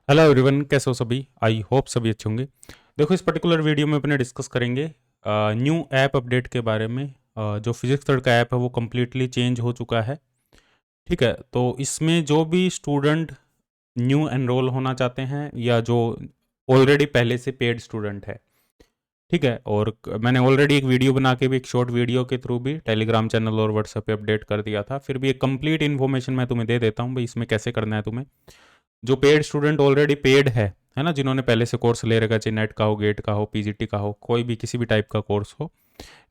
Hello everyone, कैसे हो सभी। आई होप सभी अच्छे होंगे। देखो, इस पर्टिकुलर वीडियो में अपने डिस्कस करेंगे न्यू ऐप अपडेट के बारे में। जो फिजिक्स थर्ड का ऐप है वो कम्प्लीटली चेंज हो चुका है। ठीक है, तो इसमें जो भी स्टूडेंट न्यू एनरोल होना चाहते हैं या जो ऑलरेडी पहले से पेड स्टूडेंट है, ठीक है, और मैंने ऑलरेडी एक वीडियो बना के भी, एक शॉर्ट वीडियो के थ्रू भी टेलीग्राम चैनल और व्हाट्सएप पे अपडेट कर दिया था। फिर भी एक कंप्लीट इन्फॉर्मेशन मैं तुम्हें दे देता हूँ भाई, इसमें कैसे करना है तुम्हें। जो पेड स्टूडेंट ऑलरेडी पेड है ना, जिन्होंने पहले से कोर्स ले रखा, चाहे नेट का हो, गेट का हो, पीजीटी का हो, कोई भी किसी भी टाइप का कोर्स हो,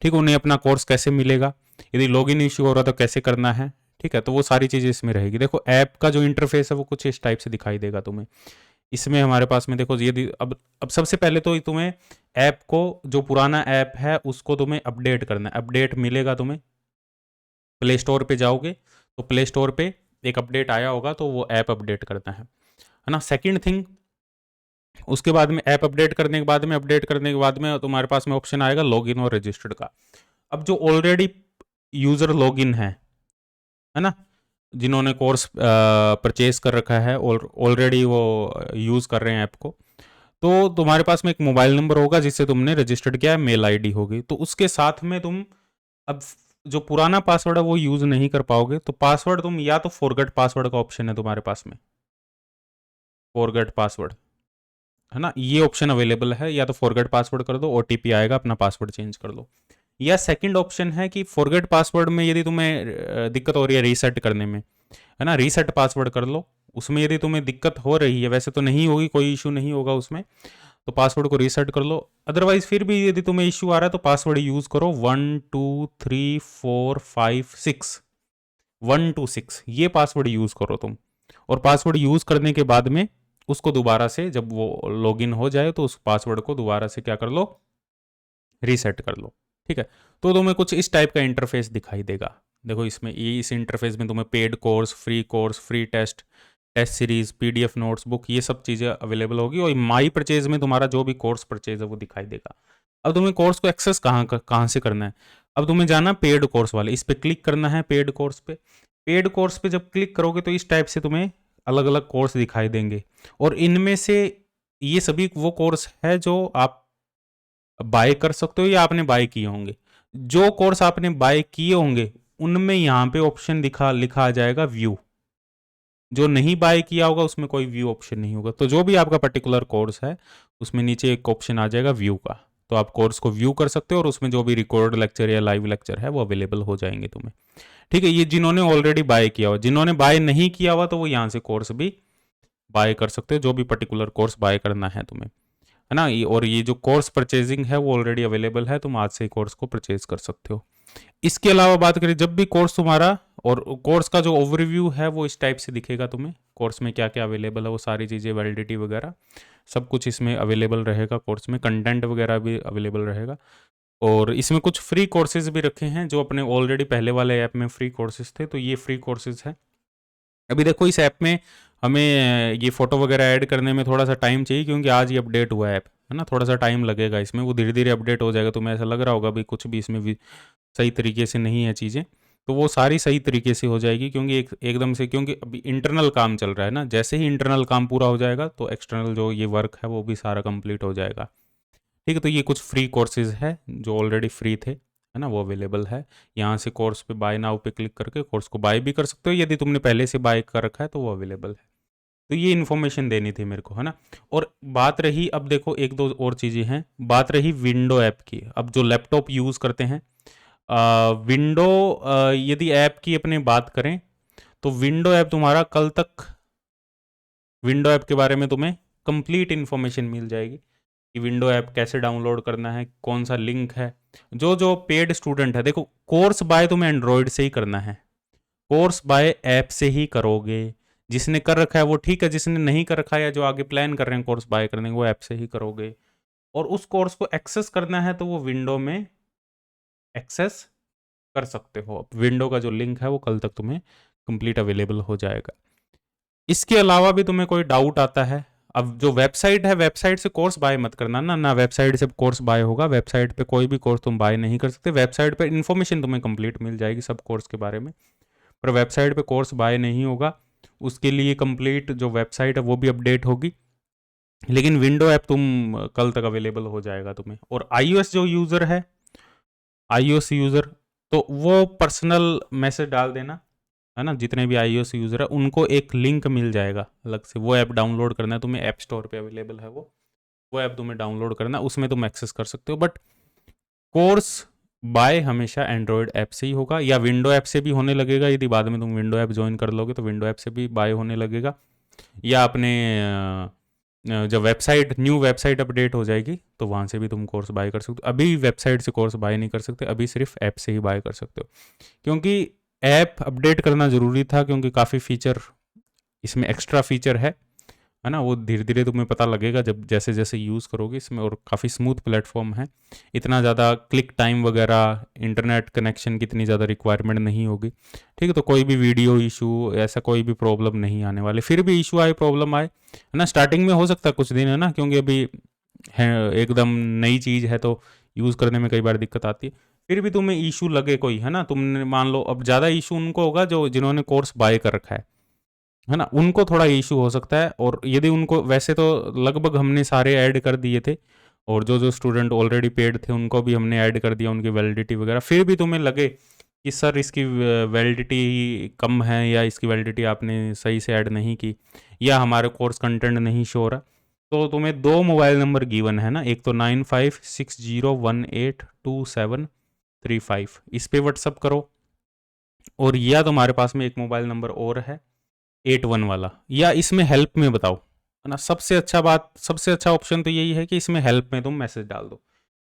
ठीक है, उन्हें अपना कोर्स कैसे मिलेगा, यदि लॉगिन इश्यू हो रहा तो कैसे करना है, ठीक है, तो वो सारी चीज़ें इसमें रहेगी। देखो, ऐप का जो इंटरफेस है वो कुछ इस टाइप से दिखाई देगा तुम्हें। इसमें हमारे पास में देखो, यदि अब सबसे पहले तो तुम्हें ऐप को, जो पुराना ऐप है उसको तुम्हें अपडेट करना है। अपडेट मिलेगा तुम्हें, प्ले स्टोर पे जाओगे तो प्ले स्टोर पे एक अपडेट आया होगा, तो वो ऐप अपडेट करना है ना। सेकंड थिंग, उसके बाद में ऐप अपडेट करने के बाद में तुम्हारे पास में ऑप्शन आएगा लॉगिन और रजिस्टर्ड का। अब जो ऑलरेडी यूजर लॉगिन है ना, जिन्होंने कोर्स परचेज कर रखा है और ऑलरेडी वो यूज कर रहे हैं ऐप को, तो तुम्हारे पास में एक मोबाइल नंबर होगा जिससे तुमने रजिस्टर्ड किया है, मेल आईडी होगी, तो उसके साथ में तुम अब जो पुराना पासवर्ड है वो यूज नहीं कर पाओगे। तो पासवर्ड तुम, या तो फॉरगेट पासवर्ड का ऑप्शन है तुम्हारे पास में, फॉरगेट पासवर्ड, है ना, ये ऑप्शन अवेलेबल है। या तो फॉरगेट पासवर्ड कर दो, ओटीपी आएगा, अपना पासवर्ड चेंज कर लो। या सेकंड ऑप्शन है कि फॉरगेट पासवर्ड में यदि तुम्हें दिक्कत हो रही है रीसेट करने में, है ना, रीसेट पासवर्ड कर लो। उसमें यदि तुम्हें दिक्कत हो रही है, वैसे तो नहीं होगी, कोई इशू नहीं होगा उसमें, तो पासवर्ड को रीसेट कर लो। अदरवाइज फिर भी यदि तुम्हें इशू आ रहा है तो पासवर्ड यूज करो 1 2 3 4 5 6, 1 2 6, ये पासवर्ड यूज करो तुम। और पासवर्ड यूज करने के बाद में उसको दोबारा से, जब वो लॉगिन हो जाए तो उस पासवर्ड को दोबारा से क्या कर लो, रीसेट कर लो। ठीक है, तो तुम्हें कुछ इस टाइप का इंटरफेस दिखाई देगा। देखो, इसमें ये इस इंटरफेस में तुम्हें paid course, free test, test series, PDF notes, book, ये सब चीज़ें अवेलेबल होगी। और माई परचेज में तुम्हारा जो भी कोर्स परचेज है वो दिखाई देगा। अब तुम्हें कोर्स को एक्सेस कहाँ से करना है। अब तुम्हें जाना पेड कोर्स वाले, इस पर क्लिक करना है। पेड कोर्स पे, पेड कोर्स पे जब क्लिक करोगे तो इस टाइप से तुम्हें अलग अलग कोर्स दिखाई देंगे। और इनमें से ये सभी वो कोर्स है जो आप बाय कर सकते हो या आपने बाय किए होंगे। जो कोर्स आपने बाय किए होंगे उनमें यहाँ पे ऑप्शन लिखा आ जाएगा व्यू। जो नहीं बाय किया होगा उसमें कोई व्यू ऑप्शन नहीं होगा। तो जो भी आपका पर्टिकुलर कोर्स है उसमें नीचे एक ऑप्शन आ जाएगा व्यू का, तो आप कोर्स को व्यू कर सकते हो और उसमें जो भी रिकॉर्ड लेक्चर या लाइव लेक्चर है वो अवेलेबल हो जाएंगे तुम्हें। ठीक है, ये जिन्होंने ऑलरेडी बाय किया हुआ। जिन्होंने बाय नहीं किया हुआ तो वो यहाँ से कोर्स भी बाय कर सकते हो, जो भी पर्टिकुलर कोर्स बाय करना है तुम्हें, है ना। और ये जो कोर्स परचेजिंग है वो ऑलरेडी अवेलेबल है, तुम आज से कोर्स को परचेज कर सकते हो। इसके अलावा बात करें, जब भी कोर्स तुम्हारा, और कोर्स का जो ओवरव्यू है वो इस टाइप से दिखेगा तुम्हें। कोर्स में क्या क्या अवेलेबल है वो सारी चीज़ें, वैलिडिटी वगैरह सब कुछ इसमें अवेलेबल रहेगा। कोर्स में कंटेंट वगैरह भी अवेलेबल रहेगा। और इसमें कुछ फ्री कोर्सेज भी रखे हैं जो अपने ऑलरेडी पहले वाले ऐप में फ्री कोर्सेज थे, तो ये फ्री कोर्सेज है। अभी देखो, इस ऐप में हमें ये फ़ोटो वगैरह ऐड करने में थोड़ा सा टाइम चाहिए, क्योंकि आज ही अपडेट हुआ है ऐप, है ना, थोड़ा सा टाइम लगेगा इसमें। वो धीरे धीरे अपडेट हो जाएगा। तुम्हें ऐसा लग रहा होगा भाई कुछ भी इसमें भी सही तरीके से नहीं है चीज़ें, तो वो सारी सही तरीके से हो जाएगी, क्योंकि एकदम से, क्योंकि अभी इंटरनल काम चल रहा है ना। जैसे ही इंटरनल काम पूरा हो जाएगा तो एक्सटर्नल जो ये वर्क है वो भी सारा कंप्लीट हो जाएगा। ठीक है, तो ये कुछ फ्री कोर्सेज है जो ऑलरेडी फ्री थे, है ना, वो अवेलेबल है। यहाँ से कोर्स पे बाय नाउ पे क्लिक करके कोर्स को बाय भी कर सकते हो। यदि तुमने पहले से बाय कर रखा है तो वो अवेलेबल है। तो ये इन्फॉर्मेशन देनी थी मेरे को, है ना। और बात रही, अब देखो एक दो और चीज़ें हैं। बात रही विंडो ऐप की। अब जो लैपटॉप यूज़ करते हैं, विंडो, यदि ऐप की अपने बात करें तो विंडो ऐप तुम्हारा कल तक, विंडो ऐप के बारे में तुम्हें कंप्लीट इन्फॉर्मेशन मिल जाएगी कि विंडो ऐप कैसे डाउनलोड करना है, कौन सा लिंक है। जो जो पेड स्टूडेंट है, देखो, कोर्स बाय तुम्हें एंड्रॉयड से ही करना है, कोर्स बाय ऐप से ही करोगे। जिसने कर रखा है वो ठीक है, जिसने नहीं कर रखा है या जो आगे प्लान कर रहे हैं कोर्स बाय करने, वो ऐप से ही करोगे। और उस कोर्स को एक्सेस करना है तो वो विंडो में एक्सेस कर सकते हो। अब विंडो का जो लिंक है वो कल तक तुम्हें कंप्लीट अवेलेबल हो जाएगा। इसके अलावा भी तुम्हें कोई डाउट आता है, अब जो वेबसाइट है, वेबसाइट से कोर्स बाय मत करना ना, ना वेबसाइट से कोर्स बाय होगा। वेबसाइट पे कोई भी कोर्स तुम बाय नहीं कर सकते। वेबसाइट पे इन्फॉर्मेशन तुम्हें कंप्लीट मिल जाएगी सब कोर्स के बारे में, पर वेबसाइट पे कोर्स बाय नहीं होगा। उसके लिए कंप्लीट जो वेबसाइट है वो भी अपडेट होगी। लेकिन विंडो ऐप तुम कल तक अवेलेबल हो जाएगा तुम्हें। और iOS जो यूज़र है, iOS यूज़र, तो वो पर्सनल मैसेज डाल देना, है ना। जितने भी iOS यूज़र है उनको एक लिंक मिल जाएगा अलग से, वो ऐप डाउनलोड करना है तुम्हें, ऐप स्टोर पे अवेलेबल है वो ऐप तुम्हें डाउनलोड करना, उसमें तुम एक्सेस कर सकते हो। बट कोर्स बाय हमेशा एंड्रॉयड ऐप से ही होगा, या विंडो ऐप से भी होने लगेगा। यदि बाद में तुम विंडो ऐप ज्वाइन कर लोगे तो विंडो ऐप से भी बाय होने लगेगा, या अपने जब न्यू वेबसाइट अपडेट हो जाएगी तो वहाँ से भी तुम कोर्स बाय कर सकते हो। अभी वेबसाइट से कोर्स बाय नहीं कर सकते, अभी सिर्फ ऐप से ही बाय कर सकते हो, क्योंकि ऐप अपडेट करना ज़रूरी था, क्योंकि काफ़ी फीचर इसमें एक्स्ट्रा फीचर है ना। वो धीरे धीरे तुम्हें पता लगेगा जब जैसे जैसे यूज़ करोगे इसमें, और काफ़ी स्मूथ प्लेटफॉर्म है, इतना ज़्यादा क्लिक टाइम वगैरह, इंटरनेट कनेक्शन की इतनी ज़्यादा रिक्वायरमेंट नहीं होगी। ठीक है, तो कोई भी वीडियो इशू, ऐसा कोई भी प्रॉब्लम नहीं आने वाले। फिर भी इशू आए, प्रॉब्लम आए, है ना, स्टार्टिंग में हो सकता है कुछ दिन, है ना, क्योंकि अभी है एकदम नई चीज़ है तो यूज़ करने में कई बार दिक्कत आती है। फिर भी तुम्हें इशू लगे कोई, है ना, तुमने मान लो, अब ज़्यादा इशू उनको होगा जो जिन्होंने कोर्स बाय कर रखा है ना, उनको थोड़ा इशू हो सकता है। और यदि उनको, वैसे तो लगभग हमने सारे ऐड कर दिए थे, और जो जो स्टूडेंट ऑलरेडी पेड थे उनको भी हमने ऐड कर दिया, उनकी वैलिडिटी वगैरह। फिर भी तुम्हें लगे कि सर इसकी वैलिडिटी कम है, या इसकी वैलिडिटी आपने सही से ऐड नहीं की, या हमारे कोर्स कंटेंट नहीं शो हो रहा, तो तुम्हें दो मोबाइल नंबर गिवन है ना, एक तो 9560182735, इस पे व्हाट्सअप करो। और या तुम्हारे पास में एक मोबाइल नंबर और है 81 वाला, या इसमें हेल्प में बताओ, है ना। सबसे अच्छा ऑप्शन तो यही है कि इसमें हेल्प में तुम मैसेज डाल दो,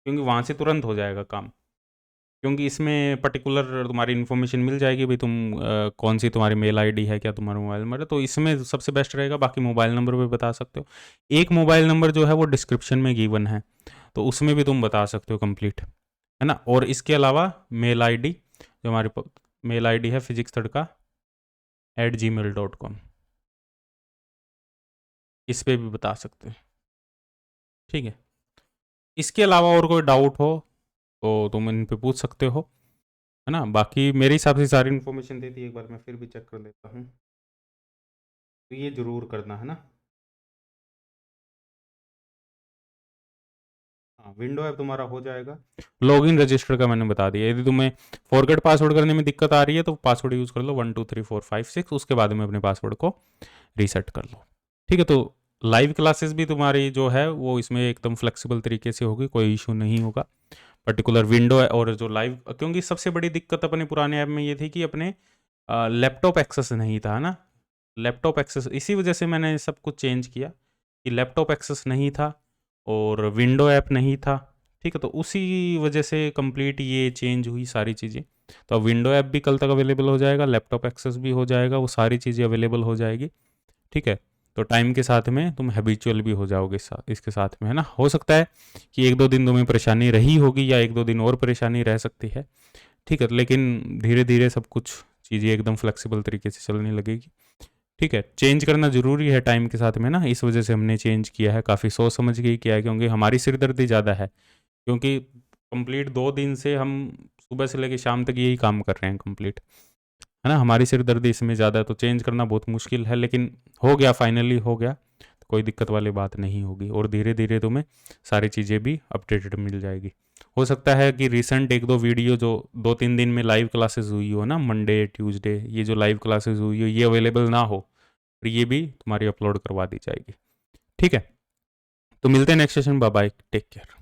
क्योंकि वहाँ से तुरंत हो जाएगा काम, क्योंकि इसमें पर्टिकुलर तुम्हारी इन्फॉर्मेशन मिल जाएगी भाई, तुम कौन सी तुम्हारी मेल आईडी है, क्या तुम्हारा मोबाइल नंबर है, तो इसमें सबसे बेस्ट रहेगा। बाकी मोबाइल नंबर भी बता सकते हो, एक मोबाइल नंबर जो है वो डिस्क्रिप्शन में गिवन है, तो उसमें भी तुम बता सकते हो कंप्लीट, है ना। और इसके अलावा मेल आईडी, जो हमारी मेल आईडी है physicsTadka@gmail.com, इस पे भी बता सकते हैं। ठीक है, इसके अलावा और कोई डाउट हो तो तुम इन पे पूछ सकते हो, है ना। बाकी मेरे हिसाब से सारी इन्फॉर्मेशन दे दी, एक बार मैं फिर भी चेक कर लेता हूँ, तो ये जरूर करना, है ना। हाँ, विंडो ऐप तुम्हारा हो जाएगा। लॉगिन रजिस्टर का मैंने बता दिया, यदि तुम्हें फॉरगेट पासवर्ड करने में दिक्कत आ रही है तो पासवर्ड यूज़ कर लो 123456, उसके बाद में अपने पासवर्ड को रीसेट कर लो। ठीक है, तो लाइव क्लासेस भी तुम्हारी जो है वो इसमें एकदम फ्लेक्सिबल तरीके से होगी, कोई इशू नहीं होगा। पर्टिकुलर विंडो है, और जो लाइव, क्योंकि सबसे बड़ी दिक्कत अपने पुराने ऐप में ये थी कि अपने लैपटॉप एक्सेस नहीं था, है ना। लैपटॉप एक्सेस, इसी वजह से मैंने सब कुछ चेंज किया कि लैपटॉप एक्सेस नहीं था और विंडो ऐप नहीं था। ठीक है, तो उसी वजह से कंप्लीट ये चेंज हुई सारी चीज़ें। तो अब विंडो ऐप भी कल तक अवेलेबल हो जाएगा, लैपटॉप एक्सेस भी हो जाएगा, वो सारी चीज़ें अवेलेबल हो जाएगी। ठीक है, तो टाइम के साथ में तुम हैबिचुअल भी हो जाओगे इसके साथ में, है ना। हो सकता है कि एक दो दिन तुम्हें परेशानी रही होगी, या एक दो दिन और परेशानी रह सकती है। ठीक है, लेकिन धीरे धीरे सब कुछ चीज़ें एकदम फ्लेक्सिबल तरीके से चलने लगेगी। ठीक है, चेंज करना ज़रूरी है टाइम के साथ में ना, इस वजह से हमने चेंज किया है, काफ़ी सोच समझ के ही किया है, क्योंकि हमारी सिरदर्दी ज़्यादा है, क्योंकि कंप्लीट 2 दिन से हम सुबह से लेकर शाम तक यही काम कर रहे हैं कंप्लीट, है ना। हमारी सिरदर्दी इसमें ज़्यादा है, तो चेंज करना बहुत मुश्किल है, लेकिन हो गया, फाइनली हो गया, तो कोई दिक्कत वाली बात नहीं होगी। और धीरे धीरे तुम्हें सारी चीज़ें भी अपडेटेड मिल जाएगी। हो सकता है कि रिसेंट एक दो वीडियो जो 2-3 दिन में लाइव क्लासेस हुई हो ना, मंडे ट्यूसडे, ये जो लाइव क्लासेस हुई हो ये अवेलेबल ना हो, फिर ये भी तुम्हारी अपलोड करवा दी जाएगी। ठीक है, तो मिलते हैं next session, bye bye, take care.